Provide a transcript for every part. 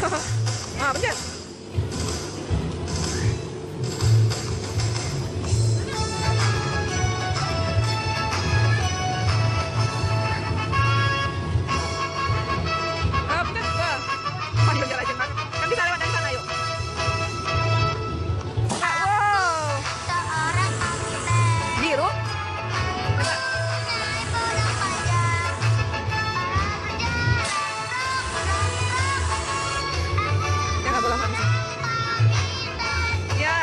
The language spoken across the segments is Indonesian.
Ah, pencet. Ah, pencet. Wah. Panjang jalan aja, Mas. Kan bisa lewat dari sana, yuk. Ah, wow. Biru. Coba. Ya, nggak boleh habis. Ya.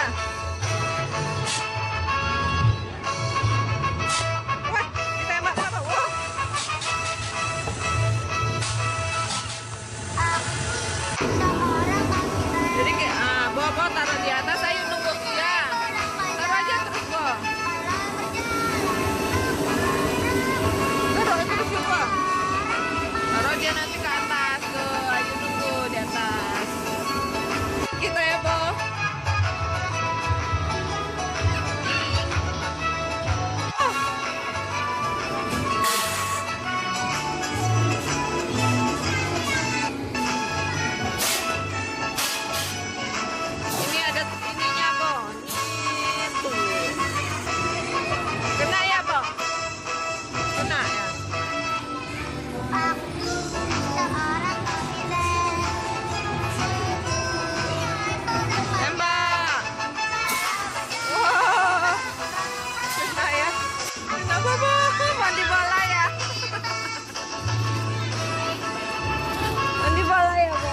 Wah, ditembak apa? Wow. Jadi kayak Bobo taruh di atas, ayo nunggu. Ya. Taruh aja terus, Bo. Taruh terus yuk, Bo. Taruh dia nanti ke atas tuh. Ayo nunggu di atas. Kita ya, Bo. Ini ada ininya, Bo. Gitu. Kena ya, Bo? Kena ya. Tembak. Wah. Kena ya. Kena apa-apa. Mandi bola ya. Mandi bola ya, Bo.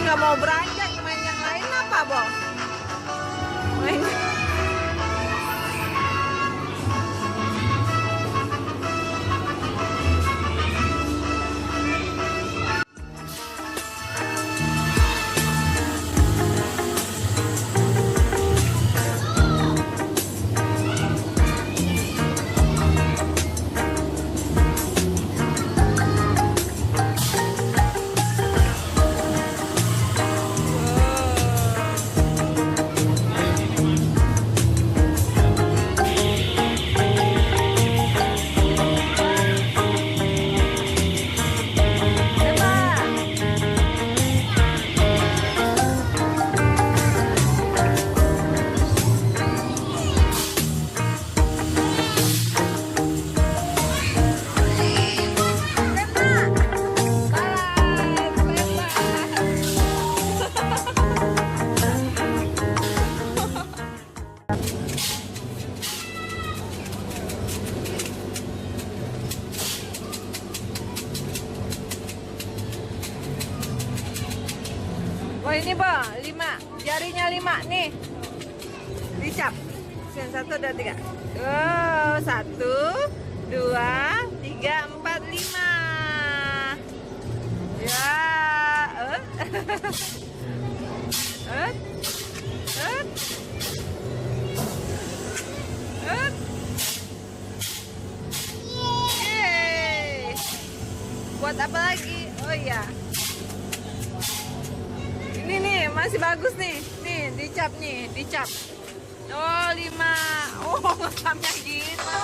Nggak mau beranjak, main yang lain apa, Bo? Main. Oh ini, Bo, 5. Jarinya 5 nih. Dicap. Yang 1, 2, 3. Oh, 1, 2, 3, 4, 5. Ya. Yeay. Buat apa lagi? Oh iya. Ini nih, masih bagus nih. Nih, dicap nih, dicap. Oh, 5. Oh, ngekamnya gitu.